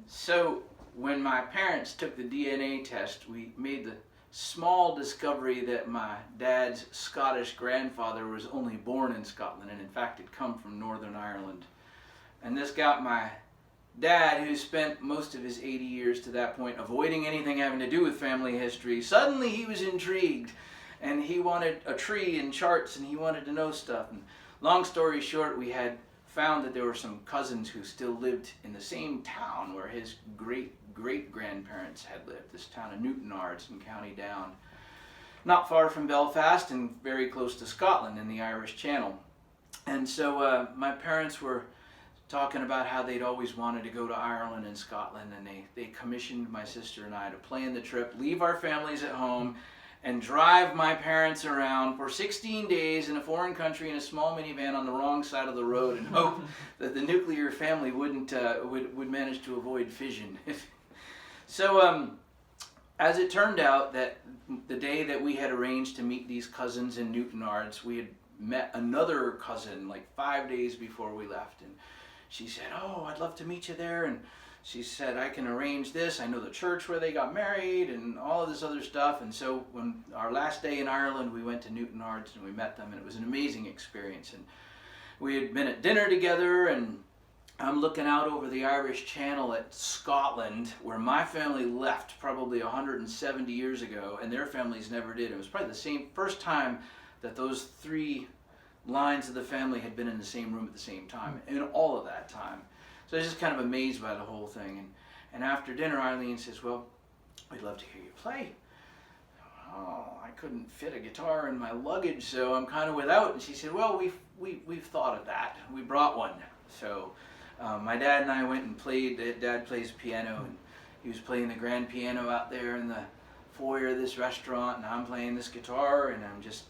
So when my parents took the DNA test, we made the small discovery that my dad's Scottish grandfather was only born in Scotland and in fact had come from Northern Ireland. And this got my dad, who spent most of his 80 years to that point avoiding anything having to do with family history, suddenly he was intrigued and he wanted a tree and charts and he wanted to know stuff. And long story short, we had found that there were some cousins who still lived in the same town where his great-great-grandparents had lived, this town of Newtonards in County Down, not far from Belfast and very close to Scotland in the Irish Channel. And so my parents were talking about how they'd always wanted to go to Ireland and Scotland, and they commissioned my sister and I to plan the trip, leave our families at home, and drive my parents around for 16 days in a foreign country in a small minivan on the wrong side of the road and hope that the nuclear family would manage to avoid fission. So as it turned out, that the day that we had arranged to meet these cousins in Newtonards, we had met another cousin like 5 days before we left, and she said, "Oh, I'd love to meet you there," and she said, "I can arrange this. I know the church where they got married and all of this other stuff." And so when our last day in Ireland, we went to Newtonards and we met them, and it was an amazing experience. And we had been at dinner together, and I'm looking out over the Irish Channel at Scotland, where my family left probably 170 years ago, and their families never did. It was probably the first time that those three lines of the family had been in the same room at the same time, in all of that time. So I was just kind of amazed by the whole thing. And after dinner, Eileen says, "Well, we'd love to hear you play." Oh, I couldn't fit a guitar in my luggage, so I'm kind of without. And she said, "Well, we've thought of that. We brought one." So my dad and I went and played. Dad plays piano, and he was playing the grand piano out there in the foyer of this restaurant, and I'm playing this guitar, and I'm just,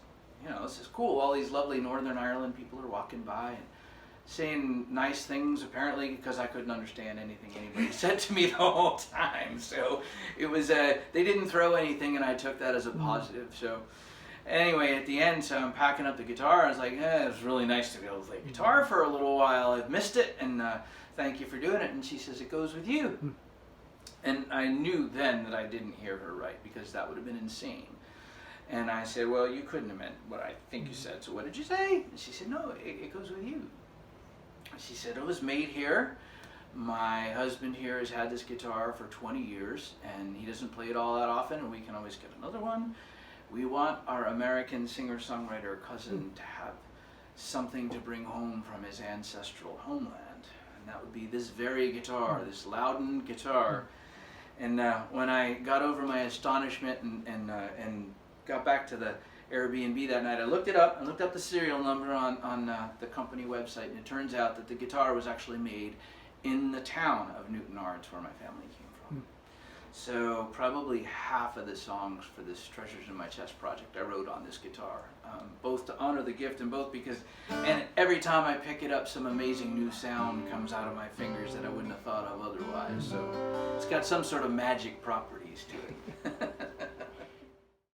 this is cool. All these lovely Northern Ireland people are walking by and saying nice things, apparently, because I couldn't understand anything anybody said to me the whole time. So it was, they didn't throw anything, and I took that as a positive. So anyway, at the end, so I'm packing up the guitar. I was like, it was really nice to be able to play guitar for a little while. I've missed it, and thank you for doing it. And she says, "It goes with you." And I knew then that I didn't hear her right, because that would have been insane. And I said, "Well, you couldn't have meant what I think you said, so what did you say?" And she said, "No, it goes with you." She said, "It was made here. My husband here has had this guitar for 20 years, and he doesn't play it all that often, and we can always get another one. We want our American singer-songwriter cousin to have something to bring home from his ancestral homeland, and that would be this very guitar, this Loudon guitar." And when I got over my astonishment and got back to the Airbnb that night, I looked it up and looked up the serial number on the company website, and it turns out that the guitar was actually made in the town of Newtonards, where my family came from. So probably half of the songs for this Treasures in My Chest project I wrote on this guitar, both to honor the gift and and every time I pick it up, some amazing new sound comes out of my fingers that I wouldn't have thought of otherwise. So it's got some sort of magic properties to it.